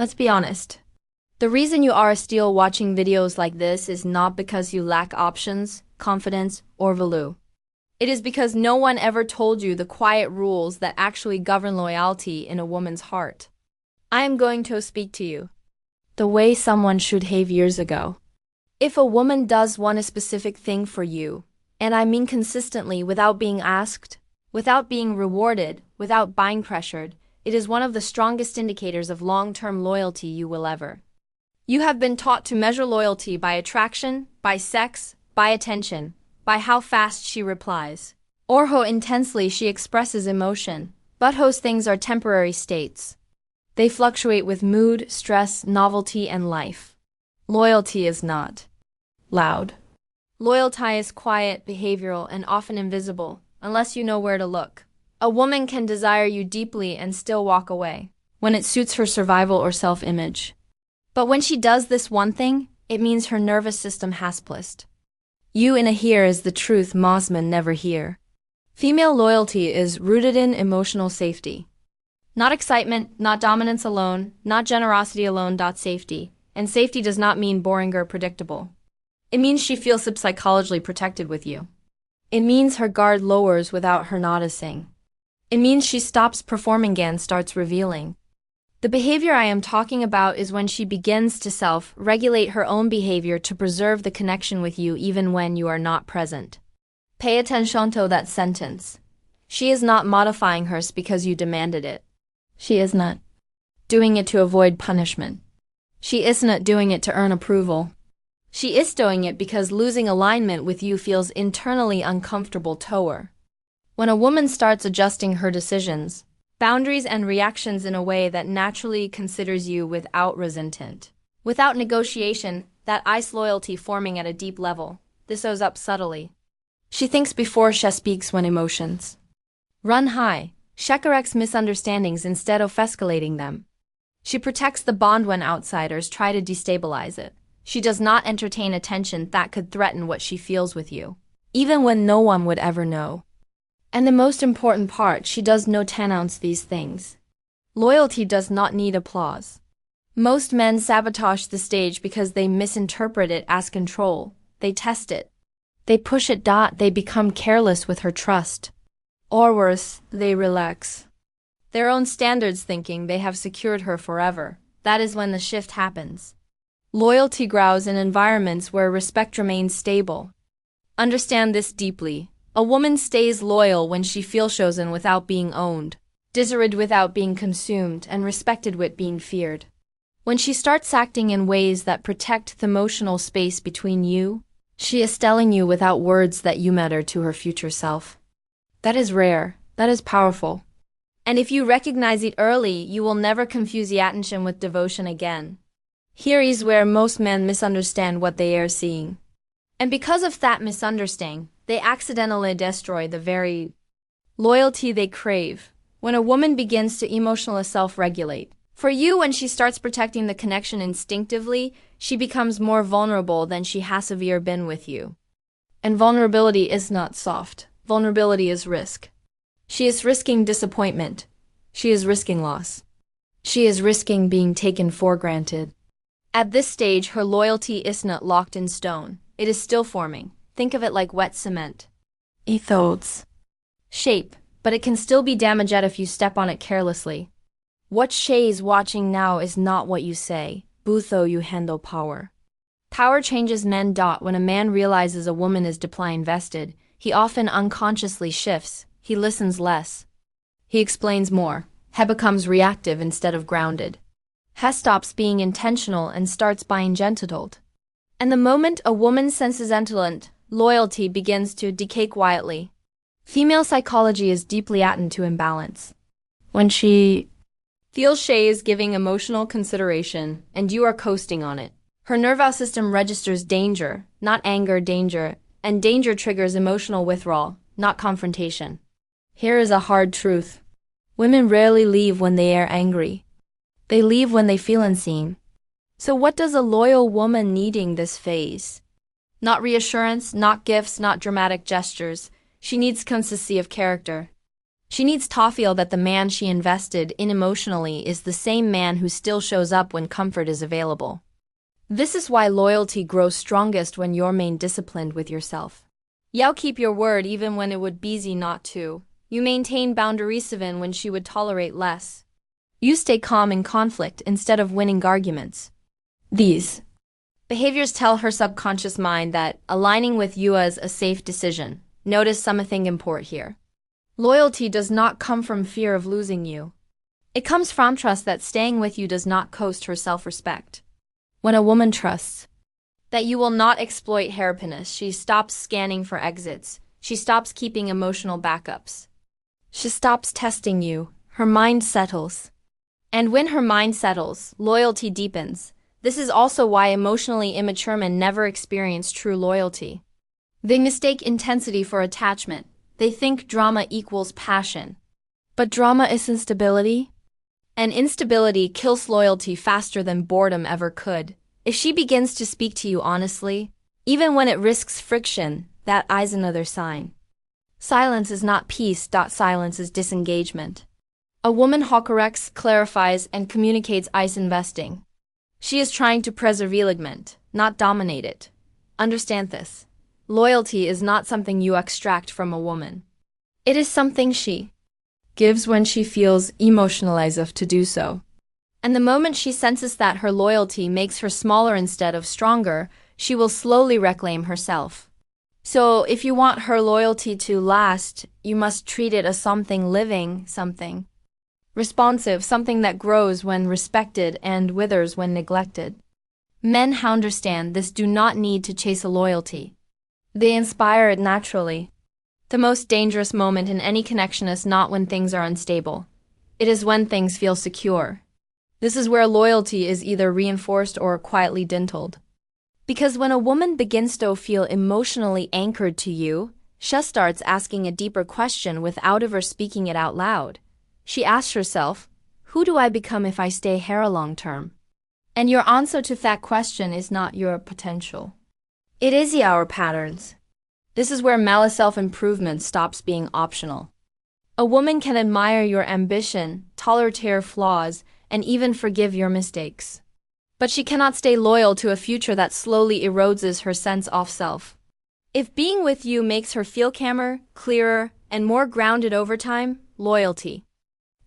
Let's be honest. The reason you are still watching videos like this is not because you lack options, confidence, or value. It is because no one ever told you the quiet rules that actually govern loyalty in a woman's heart. I am going to speak to you the way someone should have years ago. If a woman does want a specific thing for you, and I mean consistently without being asked, without being rewarded, without being pressured, it is one of the strongest indicators of long-term loyalty you will ever. You have been taught to measure loyalty by attraction, by sex, by attention, by how fast she replies, or how intensely she expresses emotion. But those things are temporary states. They fluctuate with mood, stress, novelty, and life. Loyalty is not loud. Loyalty is quiet, behavioral, and often invisible, unless you know where to look. A woman can desire you deeply and still walk away, when it suits her survival or self-image. But when she does this one thing, it means her nervous system has plised. You in a here is the truth most men never hear. Female loyalty is rooted in emotional safety. Not excitement, not dominance alone, not generosity alone. Safety. And safety does not mean boring or predictable. It means she feels psychologically protected with you. It means her guard lowers without her noticing. It means she stops performing and starts revealing. The behavior I am talking about is when she begins to self-regulate her own behavior to preserve the connection with you even when you are not present. Pay attention to that sentence. She is not modifying hers because you demanded it. She is not doing it to avoid punishment. She isn't doing it to earn approval. She is doing it because losing alignment with you feels internally uncomfortable to her. When a woman starts adjusting her decisions, boundaries and reactions in a way that naturally considers you without resentment, without negotiation, that ice loyalty forming at a deep level, this shows up subtly. She thinks before she speaks when emotions run high. She corrects misunderstandings instead of escalating them. She protects the bond when outsiders try to destabilize it. She does not entertain attention that could threaten what she feels with you, even when no one would ever know. And the most important part, she does not announce these things. Loyalty does not need applause. Most men sabotage the stage because they misinterpret it as control. They test it. They push it. They become careless with her trust. Or worse, they relax their own standards thinking they have secured her forever. That is when the shift happens. Loyalty grows in environments where respect remains stable. Understand this deeply. A woman stays loyal when she feels chosen without being owned, desired without being consumed, and respected without being feared. When she starts acting in ways that protect the emotional space between you, she is telling you without words that you matter to her future self. That is rare. That is powerful. And if you recognize it early, you will never confuse the attention with devotion again. Here is where most men misunderstand what they are seeing. And because of that misunderstanding, they accidentally destroy the very loyalty they crave. When a woman begins to emotionally self-regulate, for you, when she starts protecting the connection instinctively, she becomes more vulnerable than she has ever been with you. And vulnerability is not soft. Vulnerability is risk. She is risking disappointment. She is risking loss. She is risking being taken for granted. At this stage, her loyalty is not locked in stone. It is still forming. Think of it like wet cement. It holds shape, but it can still be damaged if you step on it carelessly. What she is watching now is not what you say, but how you handle power. Power changes men. When a man realizes a woman is deeply invested, he often unconsciously shifts. He listens less. He explains more. He becomes reactive instead of grounded. He stops being intentional and starts being gentled. And the moment a woman senses insolent, loyalty begins to decay quietly. Female psychology is deeply attuned to imbalance. When she feels she is giving emotional consideration and you are coasting on it, her nervous system registers danger, not anger, danger, and danger triggers emotional withdrawal, not confrontation. Here is a hard truth. Women rarely leave when they are angry. They leave when they feel unseen. So what does a loyal woman needing this phase? Not reassurance, not gifts, not dramatic gestures. She needs consistency of character. She needs to feel that the man she invested in emotionally is the same man who still shows up when comfort is available. This is why loyalty grows strongest when you're main disciplined with yourself. You keep your word even when it would be easy not to. You maintain boundaries even when she would tolerate less. You stay calm in conflict instead of winning arguments. These behaviors tell her subconscious mind that aligning with you is a safe decision. Notice something important here. Loyalty does not come from fear of losing you. It comes from trust that staying with you does not cost her self-respect. When a woman trusts that you will not exploit happiness, she stops scanning for exits. She stops keeping emotional backups. She stops testing you. Her mind settles. And when her mind settles, loyalty deepens. This is also why emotionally immature men never experience true loyalty. They mistake intensity for attachment. They think drama equals passion. But drama is instability. And instability kills loyalty faster than boredom ever could. If she begins to speak to you honestly, even when it risks friction, that is another sign. Silence is not peace. Silence is disengagement. A woman who corrects, clarifies, and communicates is investing. She is trying to preserve element, not dominate it. Understand this. Loyalty is not something you extract from a woman. It is something she gives when she feels emotionalized to do so. And the moment she senses that her loyalty makes her smaller instead of stronger, she will slowly reclaim herself. So if you want her loyalty to last, you must treat it as something living, something responsive, something that grows when respected and withers when neglected. Men who understand this do not need to chase a loyalty. They inspire it naturally. The most dangerous moment in any connection is not when things are unstable. It is when things feel secure. This is where loyalty is either reinforced or quietly dintled. Because when a woman begins to feel emotionally anchored to you, she starts asking a deeper question without ever speaking it out loud. She asks herself, who do I become if I stay here long term? And your answer to that question is not your potential. It is our patterns. This is where malice self-improvement stops being optional. A woman can admire your ambition, tolerate your flaws, and even forgive your mistakes. But she cannot stay loyal to a future that slowly erodes her sense of self. If being with you makes her feel calmer, clearer, and more grounded over time, loyalty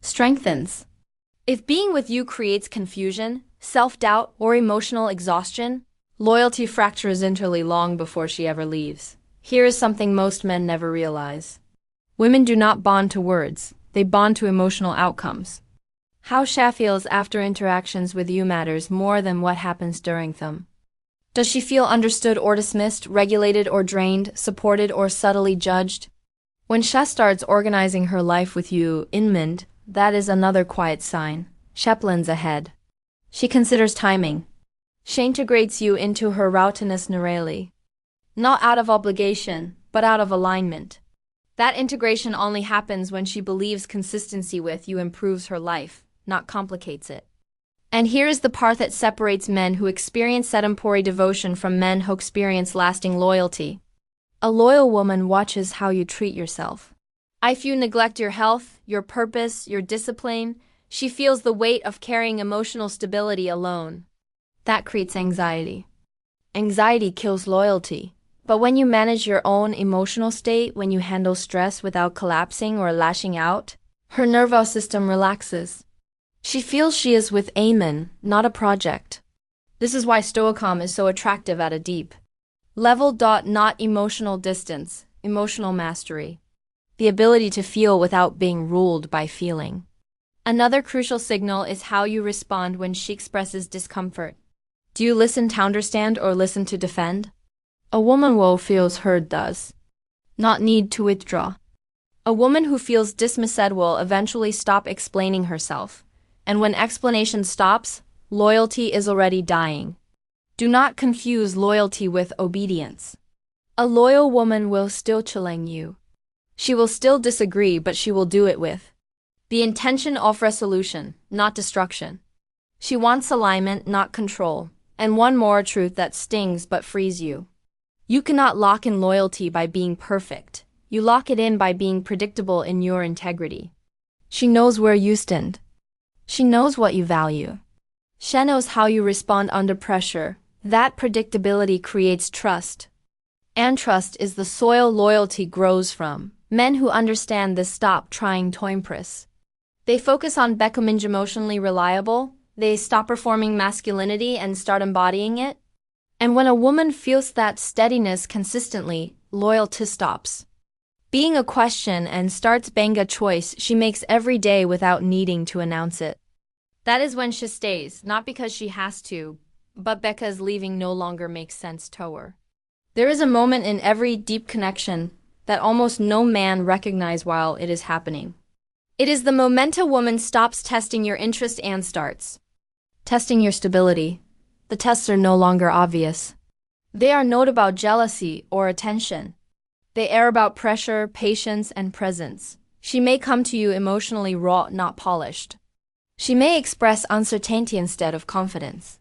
strengthens. If being with you creates confusion, self-doubt, or emotional exhaustion, loyalty fractures internally long before she ever leaves. Here is something most men never realize. Women do not bond to words, they bond to emotional outcomes. How she feels after interactions with you matters more than what happens during them. Does she feel understood or dismissed, regulated or drained, supported or subtly judged? When she starts organizing her life with you in mind, that is another quiet sign. She plans ahead. She considers timing. She integrates you into her routinous narrally. Not out of obligation, but out of alignment. That integration only happens when she believes consistency with you improves her life, not complicates it. And here is the part that separates men who experience sedentary devotion from men who experience lasting loyalty. A loyal woman watches how you treat yourself. If you neglect your health, your purpose, your discipline, she feels the weight of carrying emotional stability alone. That creates anxiety. Anxiety kills loyalty. But when you manage your own emotional state, when you handle stress without collapsing or lashing out, her nervous system relaxes. She feels she is with Amen, not a project. This is why Stoicism is so attractive at a deep level. Not emotional distance, emotional mastery. The ability to feel without being ruled by feeling. Another crucial signal is how you respond when she expresses discomfort. Do you listen to understand or listen to defend? A woman who feels heard does not need to withdraw. A woman who feels dismissed will eventually stop explaining herself. And when explanation stops, loyalty is already dying. Do not confuse loyalty with obedience. A loyal woman will still challenge you. She will still disagree, but she will do it with the intention of resolution, not destruction. She wants alignment, not control. And one more truth that stings but frees you. You cannot lock in loyalty by being perfect. You lock it in by being predictable in your integrity. She knows where you stand. She knows what you value. She knows how you respond under pressure. That predictability creates trust. And trust is the soil loyalty grows from. Men who understand this stop trying to impress. They focus on becoming emotionally reliable. They stop performing masculinity and start embodying it. And when a woman feels that steadiness consistently, loyalty stops being a question and starts being a choice she makes every day without needing to announce it. That is when she stays, not because she has to, but because leaving no longer makes sense to her. There is a moment in every deep connection that almost no man recognizes while it is happening. It is the moment a woman stops testing your interest and starts testing your stability. The tests are no longer obvious. They are not about jealousy or attention. They are about pressure, patience, and presence. She may come to you emotionally raw, not polished. She may express uncertainty instead of confidence.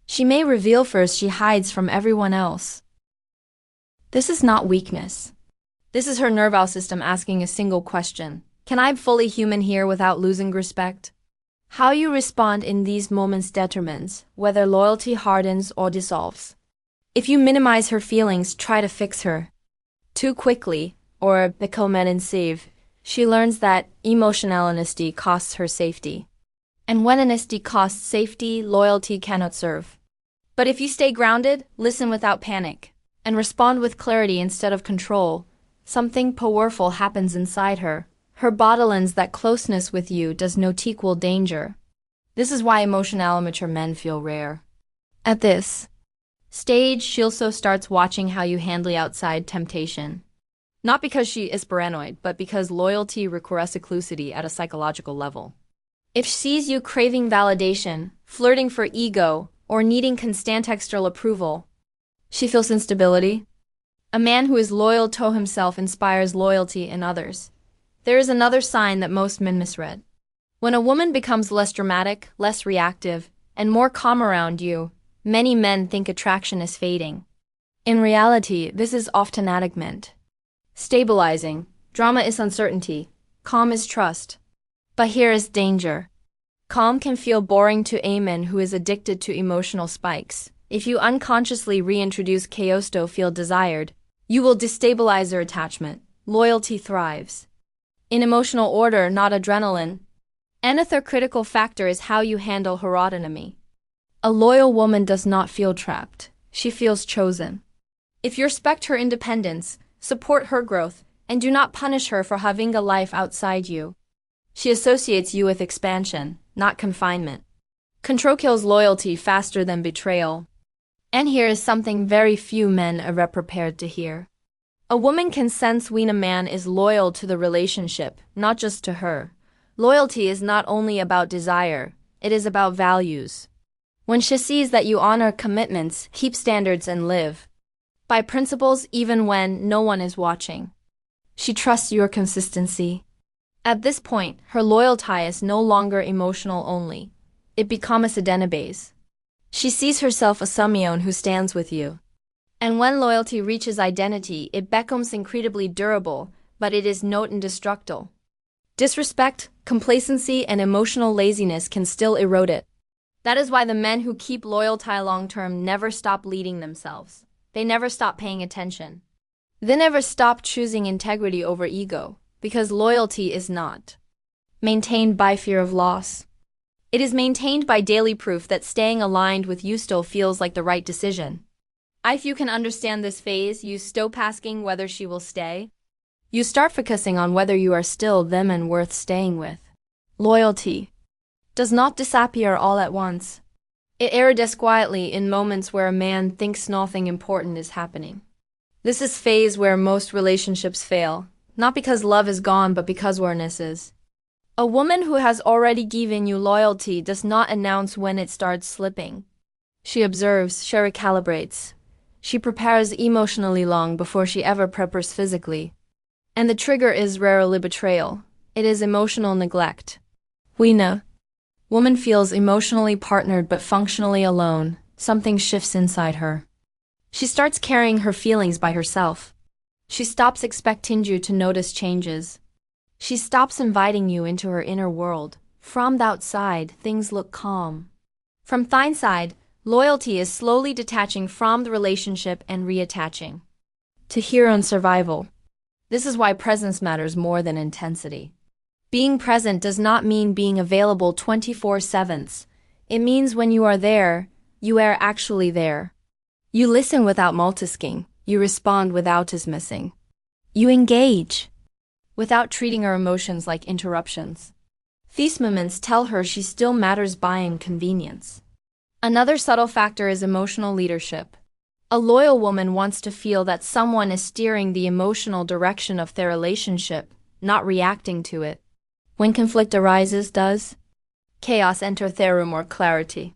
She may reveal first she hides from everyone else. This is not weakness. This is her nervous system asking a single question. Can I be fully human here without losing respect? How you respond in these moments determines whether loyalty hardens or dissolves. If you minimize her feelings, try to fix her too quickly, or become offensive, she learns that emotional honesty costs her safety. And when honesty costs safety, loyalty cannot serve. But if you stay grounded, listen without panic, and respond with clarity instead of control, something powerful happens inside her. Her body learns that closeness with you does not equal danger. This is why emotional mature men feel rare. At this stage, she also starts watching how you handle outside temptation. Not because she is paranoid, but because loyalty requires exclusivity at a psychological level. If she sees you craving validation, flirting for ego, or needing constant external approval, she feels instability. A man who is loyal to himself inspires loyalty in others. There is another sign that most men misread. When a woman becomes less dramatic, less reactive, and more calm around you, many men think attraction is fading. In reality, this is often adequate. Stabilizing. Drama is uncertainty. Calm is trust. But here is danger. Calm can feel boring to a man who is addicted to emotional spikes. If you unconsciously reintroduce chaos to feel desired, you will destabilize their attachment. Loyalty thrives in emotional order, not adrenaline. Another critical factor is how you handle her autonomy. A loyal woman does not feel trapped. She feels chosen. If you respect her independence, support her growth, and do not punish her for having a life outside you, she associates you with expansion, not confinement. Control kills loyalty faster than betrayal. And here is something very few men are prepared to hear. A woman can sense when a man is loyal to the relationship, not just to her. Loyalty is not only about desire, it is about values. When she sees that you honor commitments, keep standards, and live by principles even when no one is watching, she trusts your consistency. At this point, her loyalty is no longer emotional only. It becomes a database. She sees herself as someone who stands with you. And when loyalty reaches identity, it becomes incredibly durable, but it is not indestructible. Disrespect, complacency, and emotional laziness can still erode it. That is why the men who keep loyalty long-term never stop leading themselves. They never stop paying attention. They never stop choosing integrity over ego, because loyalty is not maintained by fear of loss. It is maintained by daily proof that staying aligned with you still feels like the right decision. If you can understand this phase, you stop asking whether she will stay. You start focusing on whether you are still them and worth staying with. Loyalty does not disappear all at once. It erodes quietly in moments where a man thinks nothing important is happening. This is phase where most relationships fail, not because love is gone, but because awareness is. A woman who has already given you loyalty does not announce when it starts slipping. She observes, she recalibrates. She prepares emotionally long before she ever prepares physically. And the trigger is rarely betrayal. It is emotional neglect. We know. Woman feels emotionally partnered but functionally alone. Something shifts inside her. She starts carrying her feelings by herself. She stops expecting you to notice changes. She stops inviting you into her inner world. From the outside, things look calm. From the inside, loyalty is slowly detaching from the relationship and reattaching to her own survival. This is why presence matters more than intensity. Being present does not mean being available 24/7. It means when you are there, you are actually there. You listen without multitasking. You respond without dismissing. You engage without treating her emotions like interruptions. These moments tell her she still matters beyond convenience. Another subtle factor is emotional leadership. A loyal woman wants to feel that someone is steering the emotional direction of their relationship, not reacting to it. When conflict arises, does chaos enter their room or clarity?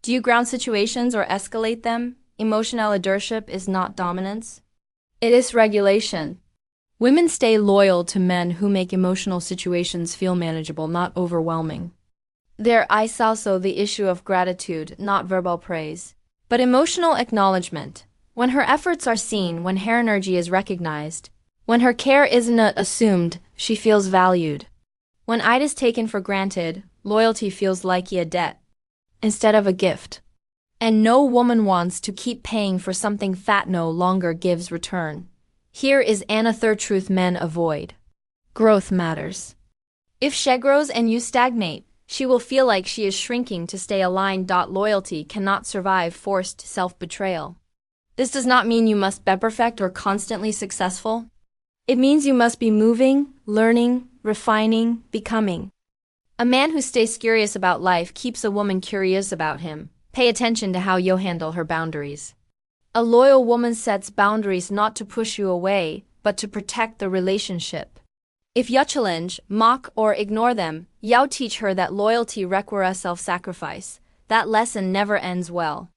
Do you ground situations or escalate them? Emotional leadership is not dominance. It is regulation. Women stay loyal to men who make emotional situations feel manageable, not overwhelming. There is also the issue of gratitude, not verbal praise, but emotional acknowledgement. When her efforts are seen, when her energy is recognized, when her care isn't assumed, she feels valued. When it is taken for granted, loyalty feels like a debt instead of a gift. And no woman wants to keep paying for something that no longer gives return. Here is a third truth men avoid. Growth matters. If she grows and you stagnate, she will feel like she is shrinking to stay aligned. Loyalty cannot survive forced self-betrayal. This does not mean you must be perfect or constantly successful. It means you must be moving, learning, refining, becoming. A man who stays curious about life keeps a woman curious about him. Pay attention to how you handle her boundaries. A loyal woman sets boundaries not to push you away, but to protect the relationship. If you challenge, mock, or ignore them, you teach her that loyalty requires self-sacrifice. That lesson never ends well.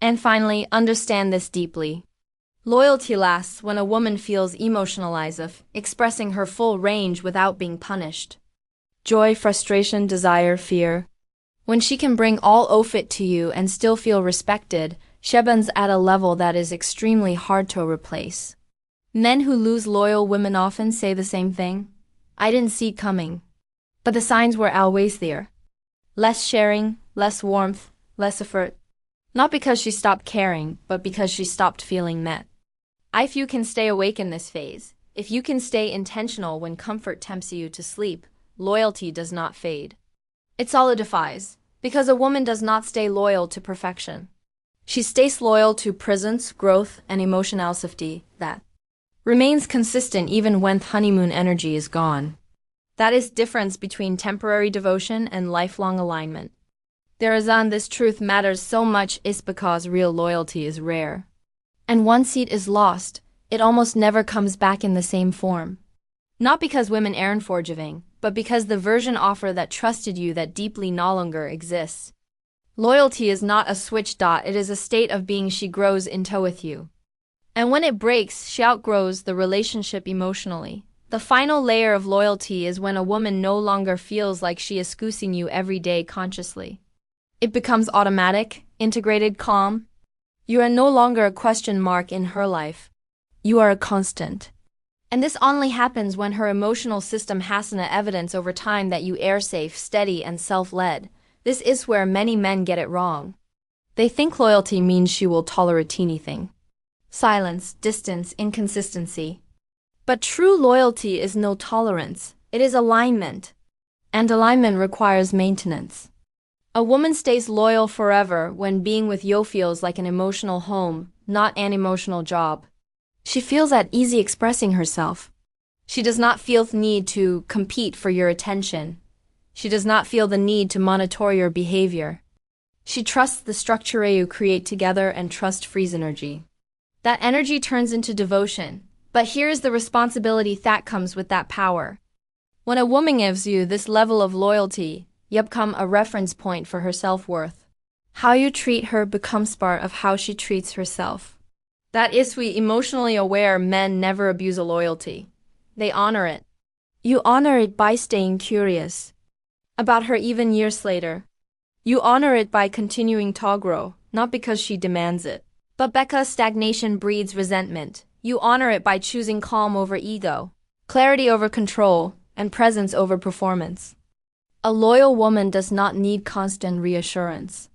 And finally, understand this deeply. Loyalty lasts when a woman feels emotionalized, expressing her full range without being punished. Joy, frustration, desire, fear. When she can bring all of it to you and still feel respected, Sheban's at a level that is extremely hard to replace. Men who lose loyal women often say the same thing. I didn't see coming. But the signs were always there. Less sharing, less warmth, less effort. Not because she stopped caring, but because she stopped feeling met. If you can stay awake in this phase, if you can stay intentional when comfort tempts you to sleep, loyalty does not fade. It solidifies, because a woman does not stay loyal to perfection. She stays loyal to presence, growth, and emotional safety that remains consistent even when honeymoon energy is gone. That is difference between temporary devotion and lifelong alignment. The reason this truth matters so much is because real loyalty is rare. And once it is lost, it almost never comes back in the same form. Not because women aren't forgiving, but because the version offer that trusted you that deeply no longer exists. Loyalty is not a switch. It is a state of being she grows into with you. And when it breaks, she outgrows the relationship emotionally. The final layer of loyalty is when a woman no longer feels like she is scoosing you every day consciously. It becomes automatic, integrated, calm. You are no longer a question mark in her life. You are a constant. And this only happens when her emotional system has enough evidence over time that you are safe, steady, and self-led. This is where many men get it wrong. They think loyalty means she will tolerate anything. Silence, distance, inconsistency. But true loyalty is no tolerance, it is alignment. And alignment requires maintenance. A woman stays loyal forever when being with you feels like an emotional home, not an emotional job. She feels at ease expressing herself. She does not feel the need to compete for your attention. She does not feel the need to monitor your behavior. She trusts the structure you create together and trust frees energy. That energy turns into devotion. But here's the responsibility that comes with that power. When a woman gives you this level of loyalty, you become a reference point for her self-worth. How you treat her becomes part of how she treats herself. That is, we emotionally aware men never abuse a loyalty. They honor it. You honor it by staying curious about her even years later. You honor it by continuing to grow, not because she demands it, but because stagnation breeds resentment. You honor it by choosing calm over ego, clarity over control, and presence over performance. A loyal woman does not need constant reassurance.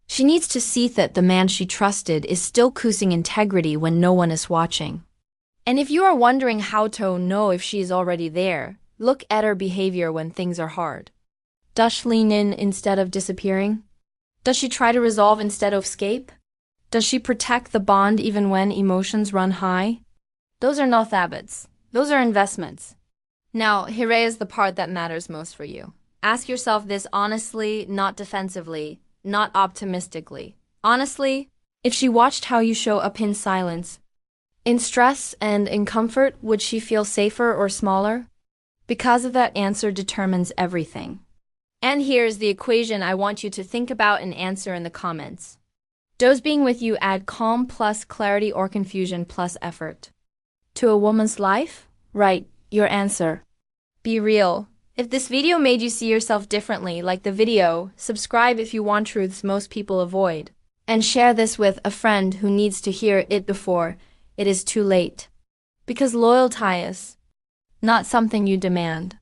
She needs to see that the man she trusted is still choosing integrity when no one is watching. And if you are wondering how to know if she is already there, look at her behavior when things are hard. Does she lean in instead of disappearing? Does she try to resolve instead of escape? Does she protect the bond even when emotions run high? Those are not habits. Those are investments. Now, here is the part that matters most for you. Ask yourself this honestly, not defensively, not optimistically. Honestly, if she watched how you show up in silence, in stress and in comfort, would she feel safer or smaller? Because of that answer determines everything. And here's the equation I want you to think about and answer in the comments. Does being with you add calm plus clarity or confusion plus effort to a woman's life? Write your answer. Be real. If this video made you see yourself differently, like the video, subscribe if you want truths most people avoid, and share this with a friend who needs to hear it before it is too late. Because loyalty is not something you demand.